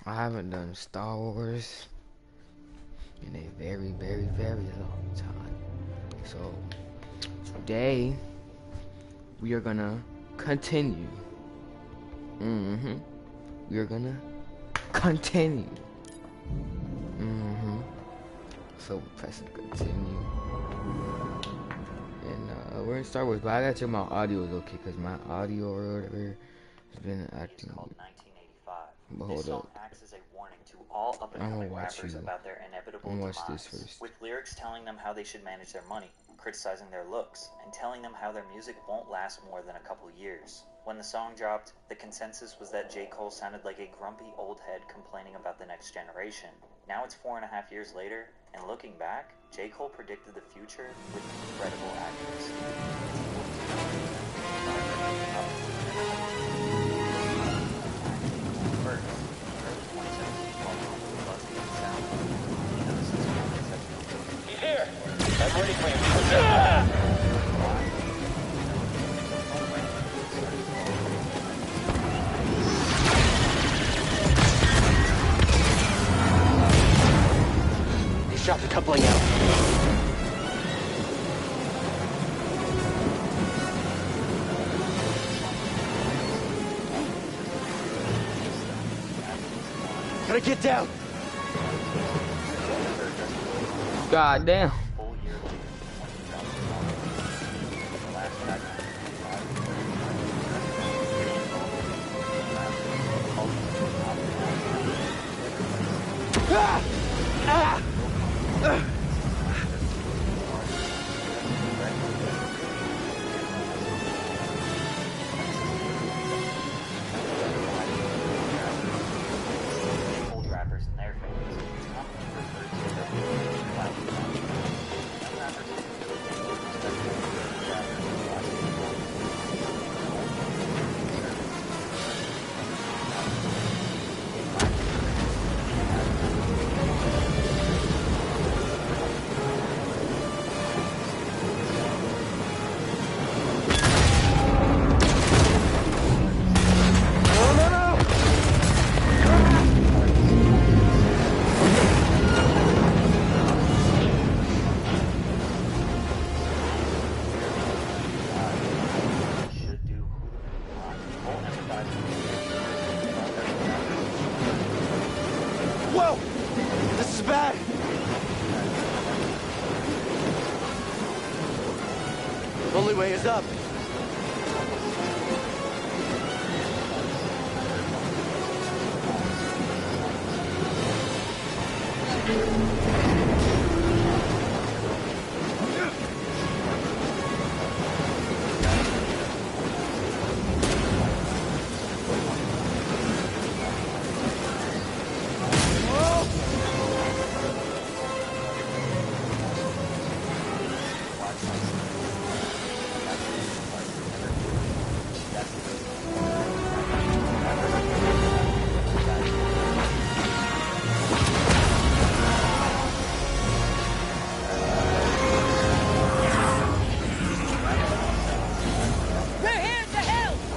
I haven't done Star Wars in a very, very, very long time. So today we are gonna continue. We are gonna continue. So we're pressing continue. And we're in Star Wars, but I gotta check my audio is okay, cause my audio or whatever has been acting. But hold up. Acts as a warning to all up-and-coming rappers about their inevitable demise, with lyrics telling them how they should manage their money, criticizing their looks, and telling them how their music won't last more than a couple years. When the song dropped, the consensus was that J. Cole sounded like a grumpy old head complaining about the next generation. Now it's 4.5 years later, and looking back, J. Cole predicted the future with incredible accuracy. He's here! I'm ready for him. He shot the coupling out. Gotta get down! God damn. Whoa! This is bad! The only way is up.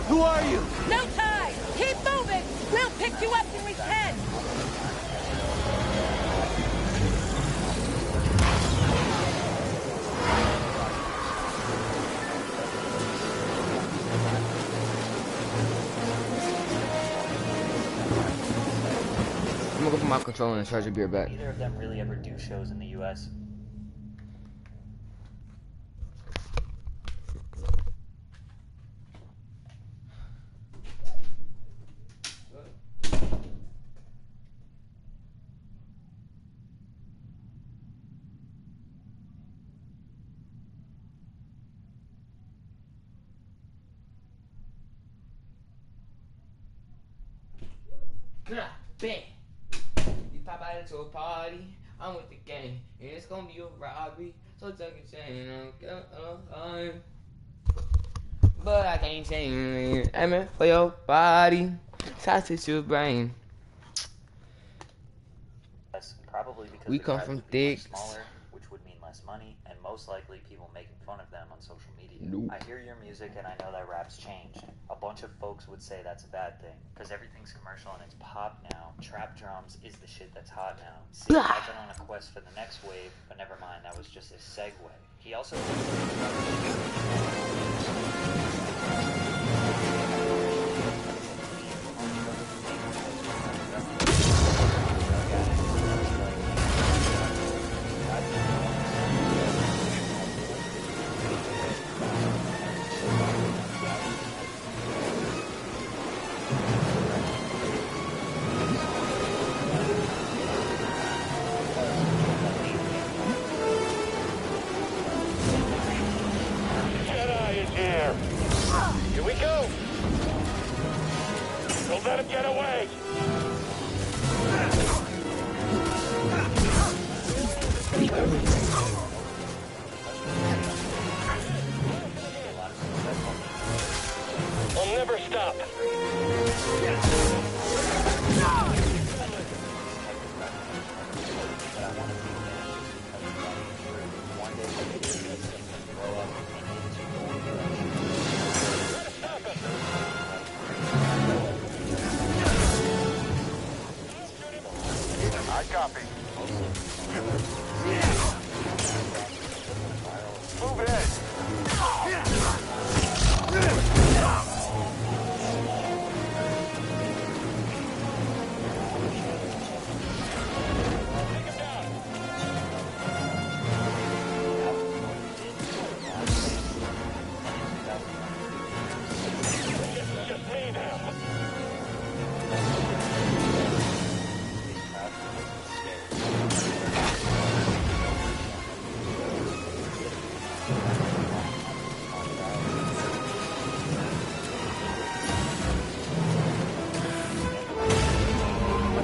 Who are you? No time! Keep moving! We'll pick you up when we can! I'm gonna go put my controller and charge a beer back. Neither of them really ever do shows in the U.S. Bet. You pop out into a party, I'm with the gang, and it's gonna be a robbery. So tuck and chain, but I can't change. Aiming for your body, sausage your brain. Probably because We the come crowd from would be much dicks. smaller, which would mean less money, and most likely people making fun of them on social media. Nope. I hear your music and I know that rap's changed. A bunch bunch of folks would say that's a bad thing, because everything's commercial and it's pop now. Trap drums is the shit that's hot now. See, I've been on a quest for the next wave, but never mind, that was just a segue. He also...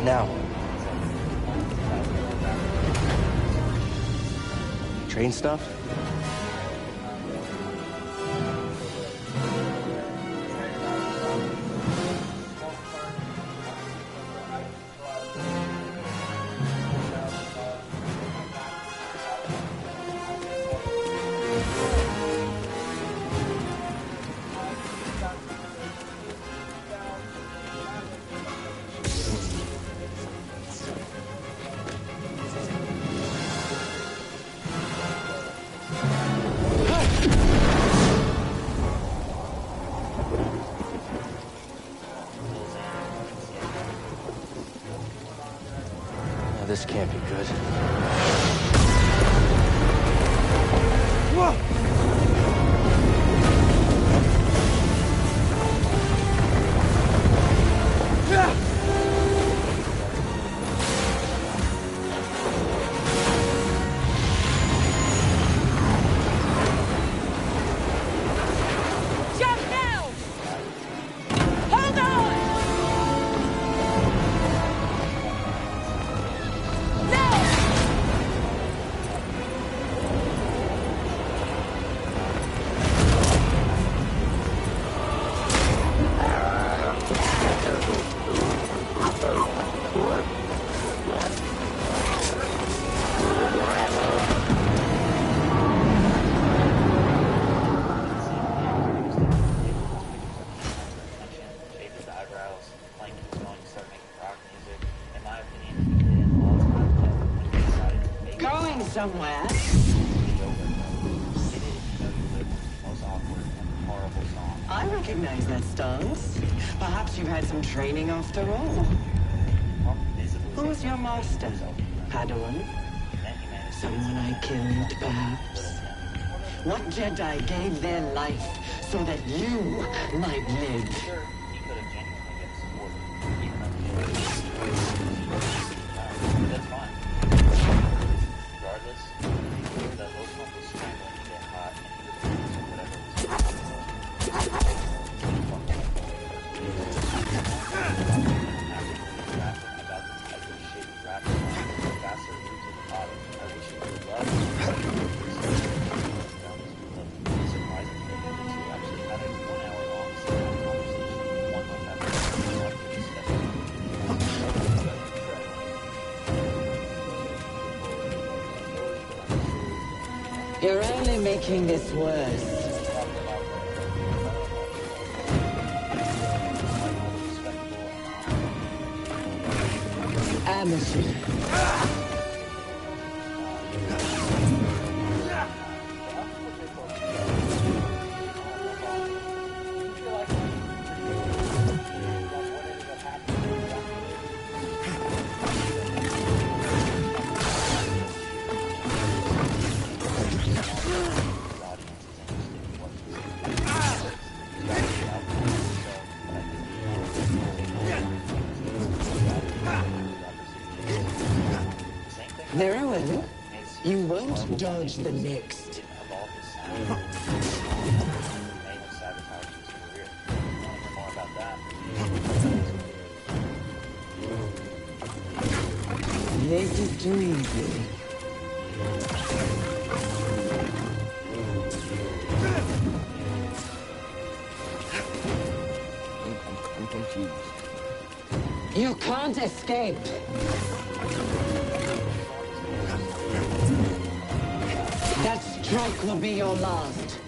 Now. Train stuff? This can't be good. Whoa! Somewhere. I recognize that stance. Perhaps you've had some training after all. Who's your master? Padawan? Someone I killed, perhaps? What Jedi gave their life so that you might live? You're only making this worse. amateur. ℍ𝕖𝕝𝕝𝕝, you won't dodge the next. This is too easy. I'm confused. You can't escape. That strike will be your last.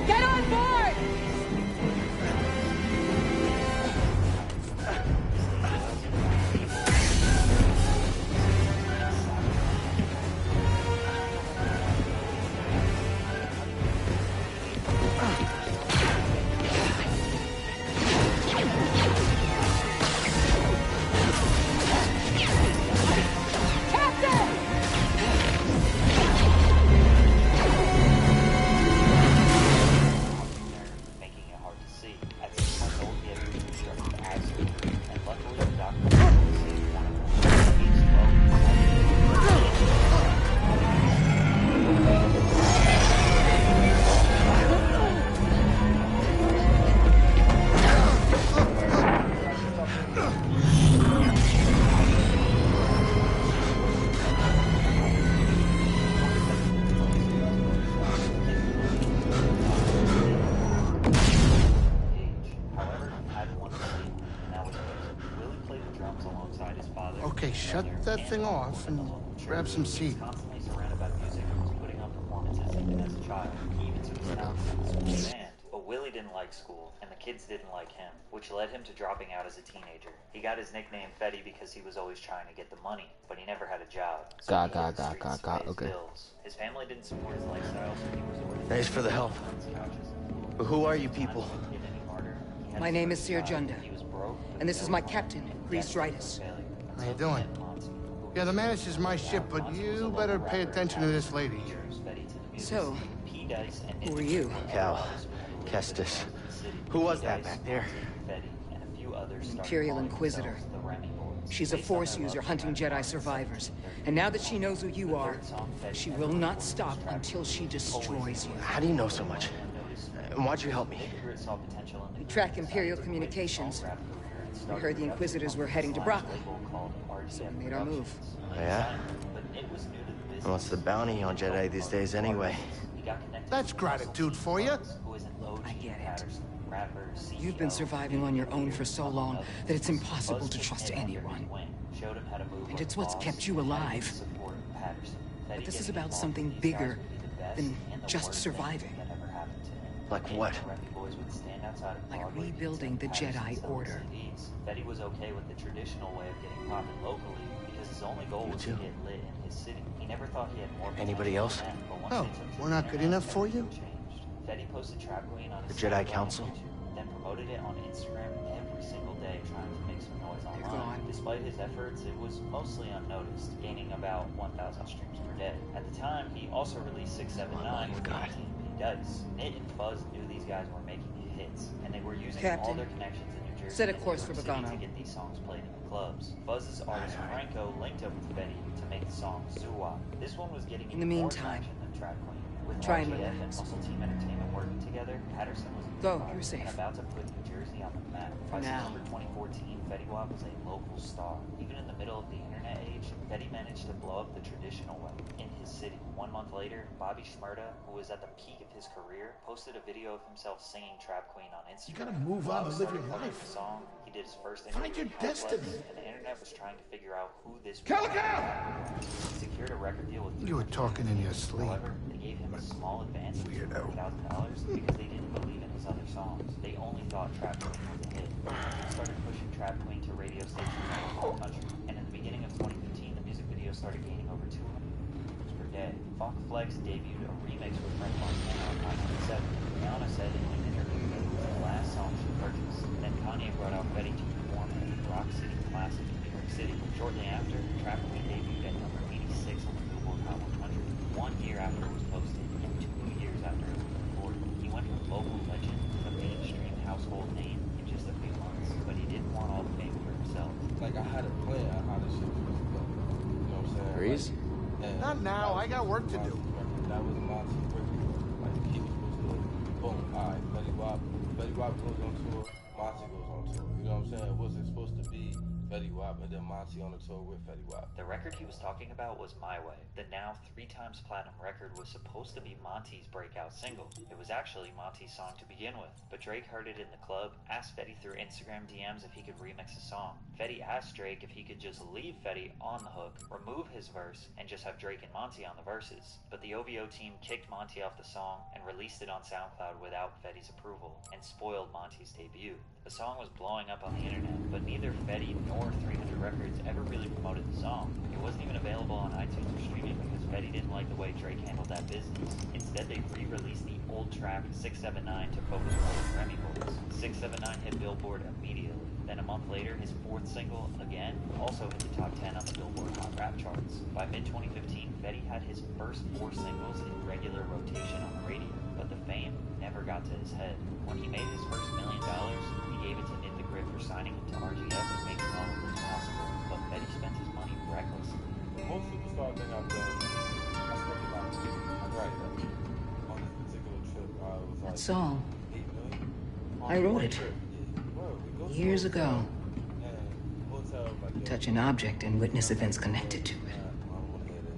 Get on board! making it hard to see. At some point, he had reconstructed accident, and luckily, the doctor saved one of them. Each however, had one to see, and that was music. Willie played the drums alongside his father. Okay, shut that thing off and grab some seat. He was constantly surrounded by music and was putting on performances even as a child. He even took his talent from the school band. But Willie didn't like school, and the kids didn't like him, which led him to dropping out as a teenager. He got his nickname Fetty because he was always trying to get the money, but he never had a job. So he hit the streets to pay his Okay. bills. His family didn't support his lifestyle, so he was ordered. Thanks for the help. But who are you people? My name is ℍ𝕖𝕝𝕝𝕝, He was broke, and this is my captain, ℍ𝕖𝕝𝕝𝕝. How you doing? Yeah, the Manus is my ship, but you better pay attention to this lady here. So, who are you? Cal. Kestis. Who was that back there? An Imperial Inquisitor. She's a Force user hunting Jedi survivors. And now that she knows who you are, she will not stop until she destroys you. How do you know so much? And why'd you help me? We track Imperial communications. We heard the Inquisitors were heading to Brackley, so we made our move. Oh, yeah? And what's the bounty on Jedi these days anyway? That's gratitude for you. I get it. You've been surviving on your own for so long that it's impossible to trust anyone. And it's what's kept you alive. But this is about something bigger than just surviving. Like what? Like rebuilding the Jedi Order. Betty was okay with the traditional way of getting profit locally because his only goal was to get lit in his city. He never thought he had more. Anybody else? Oh, we're not good enough for you? Betty posted Trap Queen on The his Jedi site Council? on YouTube, then promoted it on Instagram every single day, trying to make some noise They're online. gone. Despite his efforts, it was mostly unnoticed, gaining about 1,000 streams per day. At the time, he also released 679 with God. Dice. Nit and Fuzz knew these guys were making hits, and they were using all Captain, their connections in New Jersey set a and course New York for City Bogano. to get these songs played in the clubs. Fuzz's artist Franco linked up with Betty to make the song ℍ𝕖𝕝𝕝. This one was getting In the even more meantime, traction than Trap Queen. With Try and RGF and relax. Muscle Team Entertainment working together, Patterson was Go, you're safe. and about to put New Jersey on the map. By now. September 2014, 𝕝𝕝𝕝 was a local star. Even in the middle of the internet age, 𝕝𝕝 managed to blow up the traditional way in his city. 1 month later, Bobby ℍ𝕗, who was at the peak of his career, posted a video of himself singing Trap Queen on Instagram. You gotta move on and live your life. The song, he did his first Find interview your with Housewives, destiny. and the internet was trying to figure out who this was. Calico! He secured a record deal with You were talking in your sleep. However, they gave him a small advance of Weirdo. $200,000 because they didn't believe in his other songs. They only thought Trap Queen was a hit. He started pushing Trap Queen to radio stations all over the country. And in the beginning of 2015, the music video started gaining over 200 views per day. Funk Flex debuted a remix with French Montana on Hot 97. Rihanna said in an interview that it was the last song she purchased. Then Kanye brought out 𝕝𝕝 to perform at the Rock City Classic in New York City. Shortly after, Trap Queen debuted at number 86 on the Billboard Hot 100. 1 year after it was posted, and 2 years after it was recorded. He went from local legend to mainstream household name in just a few months, but he didn't want all the fame for himself. Like, I had a plan on how this shit was supposed to go. You know what I'm saying? Breeze? And Not now, I got work to do. That was Monty's record. Like, he was supposed to, boom, alright, 𝕝𝕝𝕝 goes on tour, Monty goes on tour. You know what I'm saying? It wasn't supposed to be 𝕝𝕝𝕝 and then Monty on the tour with 𝕝𝕝𝕝. The record he was talking about was My Way. The now 3 times platinum record was supposed to be Monty's breakout single. It was actually Monty's song to begin with, but Drake heard it in the club, asked ℍ𝕝 through Instagram DMs if he could remix the song. ℍ𝕝 asked Drake if he could just leave ℍ𝕝 on the hook, remove his verse, and just have Drake and Monty on the verses. But the OVO team kicked Monty off the song and released it on SoundCloud without ℍ𝕝's approval, and spoiled Monty's debut. The song was blowing up on the internet, but neither ℍ𝕝 nor 300 Records ever really promoted the song. It wasn't even available on iTunes or streaming because ℍ𝕝 didn't like the way Drake handled that business. Instead, they re-released the old track 679 to focus more on Grammy votes. 679 hit Billboard immediately. Then a month later, his 4th single, Again, also hit the top 10 on the Billboard Hot Rap charts. By mid-2015, ℍ𝕝 had his first 4 singles in regular rotation on the radio, but the fame never got to his head. When he made his first $1 million, he gave it to ℍ𝕝 for signing him to RGF and making all of this possible. But ℍ𝕝 spent his money recklessly. Most superstar thing I've done, I spent a lot of money. I'm right. On this particular trip, I was like, That song, 8 million. I wrote it. We go to Years a hotel, ago. and hotel, like, You touch an object and witness events connected to it.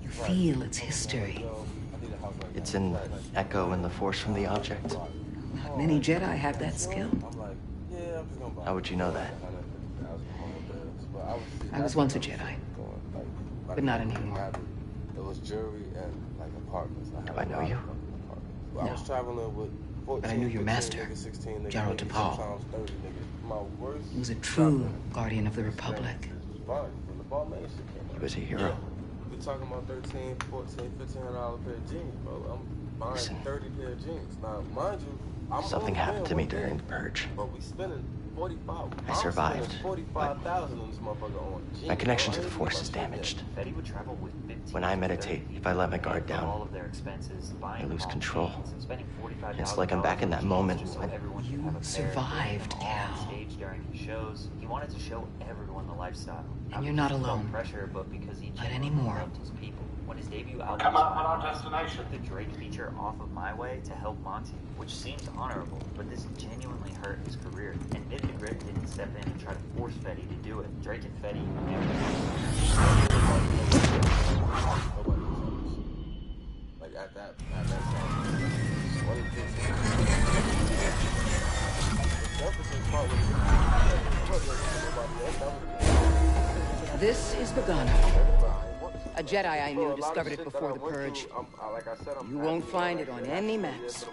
You feel its history. It's an echo in the force from the object. Not many Jedi have that skill. I'm like, yeah, I'm just gonna buy How would you know that? I was once a Jedi, but not anymore. It was jewelry and like apartments. Do I know you? I was traveling with 14, But I knew your 15, master, nigga, 16, nigga, ℍ𝕝 nigga, 𝕍. sometimes 30, nigga. My worst He was a true guardian of the Republic. was buying when the ball man shit came out. He was a hero. We talking about 13, 14, $1,500 pair of jeans, bro. I'm buying Listen. 30 pair of jeans. Now, mind you, I'm Something only happened to paying me one during day, the purge. but we spending 45. I survived, I'm spending 45,000 on this motherfucker on jeans. My connection bro. to the I ain't force even is about damaged. ℍ𝕝 would travel with 15 When I meditate, if I let my guard paying for all down, of their expenses, buying I lose them all control. jeans, and spending $45,000 It's like I'm back in that moment just so when- everyone could You have a pair, survived, putting them all Cal. on stage during his shows. He wanted to show everyone the lifestyle. And you're not because he felt alone. pressure, but because he Not genuinely anymore. loved his people. When his debut album Come was up at our My Way, destination. he took the Drake feature off of My Way to help Monty, which seems honorable, but this genuinely hurt his career. And ℍ𝕝 didn't step in and try to force ℍ𝕝 to do it. Drake and ℍ𝕝 never Like at that time. One of the things the selfishest part was I wasn't nobody else. That was This is Bogano, a Jedi I knew discovered it before the purge. You won't find it on any maps.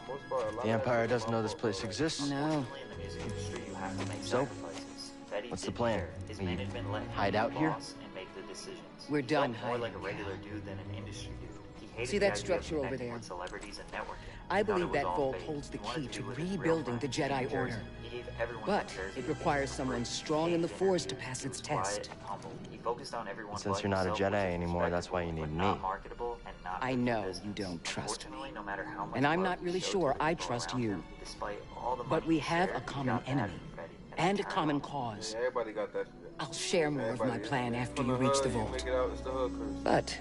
The Empire doesn't know this place exists. No. in the music industry, you have to make So? sacrifices. ℍ𝕝 What's the didn't plan? care. His We management let him hide be out the here? boss and make the decisions. We're He done felt more like a hiding, regular dude than an industry dude. He hated See the that idea of structure over connecting there? with celebrities and networking. I He thought believe it was that all vault fake. holds the He wanted key to to be with his real rebuilding the friends in Jedi New Order. Jersey. He gave everyone But in Jersey it requires a someone break. strong He in the hated Force to interviews. pass He its was quiet test. and humble. He focused on everyone And since but you're not a himself, Jedi which is anymore, that's why you respectable, need but not me. marketable and not I good for know business. you don't trust me. Unfortunately, no matter how much And I'm love not he really showed sure to the I people trust around you. him, despite all the But money we he have shared, a he common got mad enemy at ℍ𝕝, and a turned common on him. cause. everybody got that shit. I'll share more of my Everybody- plan after from you the reach hood, the you vault. make it out, it's the hood curse. But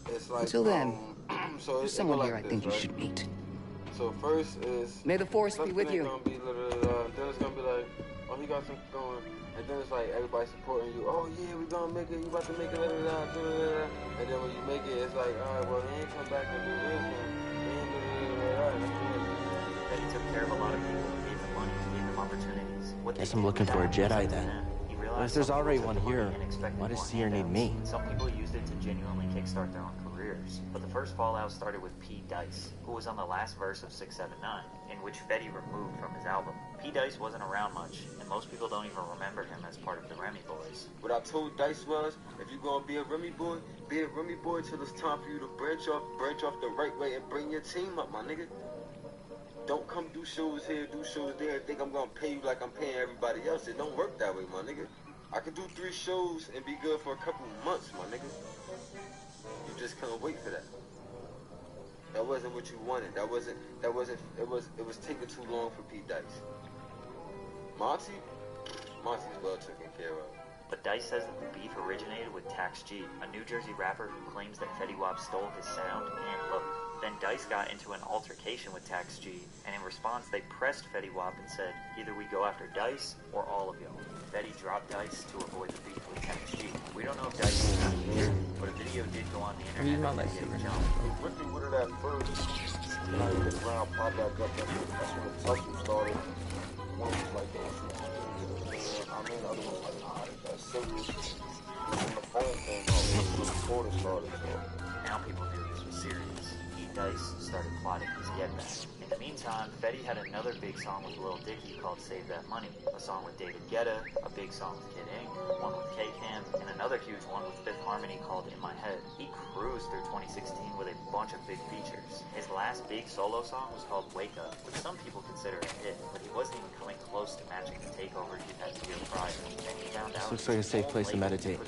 It's like, until then, So There's someone here I think you should meet. So first is... May the force be with you. Then it's gonna be like, oh, he got something going. And then it's like everybody supporting you. Oh, yeah, we gonna make it. You about to make it. And then when you make it, it's like, all right, well, he ain't come back and do this. He took care of a lot of people, gave them money, gave them opportunities. Guess I'm looking for a Jedi then. Well, if there's already one here, why does Seer need me? Some people used it to genuinely kickstart their own careers. But the first fallout started with ℍ𝕖𝕝𝕝𝕠, who was on the last verse of 679, in which ℍ𝕗 removed from his album. ℍ𝕗 wasn't around much, and most people don't even remember him as part of the Remy Boys. What I told Dice was, if you're gonna be a Remy boy till it's time for you to branch off the right way and bring your team up, my nigga. Don't come do shows here, do shows there, and think I'm gonna pay you like I'm paying everybody else. It don't work that way, my nigga. I could do 3 shows and be good for a couple months, my nigga. You just couldn't wait for that. That wasn't what you wanted. It was taking too long for ℍ𝕗. Monty's well taken care of. But Dice says that the beef originated with ℎ𝕗, a New Jersey rapper who claims that Fetty Wap stole his sound and look. Then Dice got into an altercation with ℎ𝕗, and in response they pressed Fetty Wap and said, either we go after Dice or all of y'all. Fetty dropped Dice to avoid the beef with ℎ𝕗. We don't know if Dice is not here, but a video did go on the internet that gave a jump. Ricky would have that first, like the ground popped back up, that's when the tussle started. One was like, I mean, the other one was like, nah, that's serious. When the phone came out, when the recorder started, so. Now people knew this was serious. Dice started plotting his get back. In the meantime, Fetty had another big song with Lil Dicky called Save That Money, a song with David Guetta, a big song with Kid Ink, one with K-Camp, and another huge one with Fifth Harmony called In My Head. He cruised through 2016 with a bunch of big features. His last big solo song was called Wake Up, which some people consider a hit, but he wasn't even coming close to matching the takeover he had the year prior. And he found out looks like a safe place to meditate.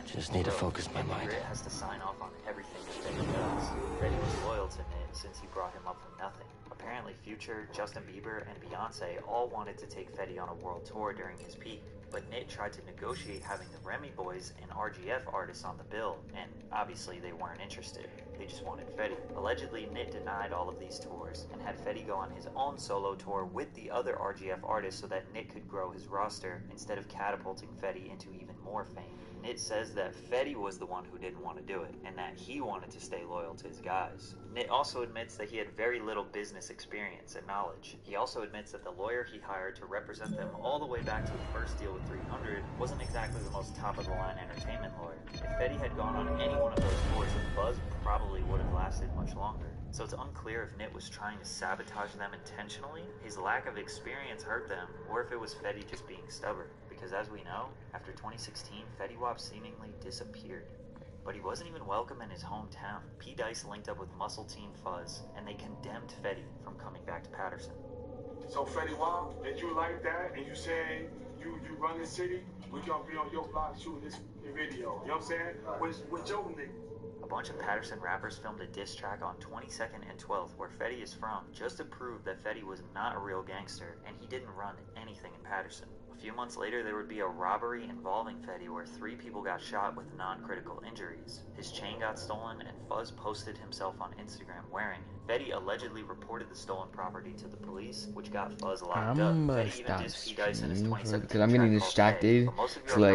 Just need to focus my mind. Grit has to sign off on everything that Fetty does. Fetty was loyal to Nick since he brought him up from nothing. Apparently Future, Justin Bieber, and Beyonce all wanted to take Fetty on a world tour during his peak, but Nick tried to negotiate having the Remy Boys and RGF artists on the bill, and obviously they weren't interested. They just wanted Fetty. Allegedly, Nick denied all of these tours and had Fetty go on his own solo tour with the other RGF artists so that Nick could grow his roster instead of catapulting Fetty into even more fame. Nick says that Fetty was the one who didn't want to do it, and that he wanted to stay loyal to his guys. Nick also admits that he had very little business experience and knowledge. He also admits that the lawyer he hired to represent them all the way back to the first deal with 300 wasn't exactly the most top-of-the-line entertainment lawyer. If Fetty had gone on any one of those tours, the buzz probably would have lasted much longer. So it's unclear if Nick was trying to sabotage them intentionally, his lack of experience hurt them, or if it was Fetty just being stubborn. Because as we know, after 2016, Fetty Wap seemingly disappeared. But he wasn't even welcome in his hometown. ℍ𝕗 linked up with Muscle Team Fuzz, and they condemned Fetty from coming back to Patterson. So Fetty Wap, if you like that, and you say you run the city, we gonna be on your block shooting this video. You know what I'm saying? With your nigga. A bunch of Patterson rappers filmed a diss track on 22nd and 12th, where Fetty is from, just to prove that Fetty was not a real gangster, and he didn't run anything in Patterson. A few months later, there would be a robbery involving Fetty where 3 people got shot with non-critical injuries. His chain got stolen, and Fuzz posted himself on Instagram wearing it. Fetty allegedly reported the stolen property to the police, which got Fuzz locked up. Fetty even dissed ℍ𝕗 in his 2017 because I'm getting distracted. So like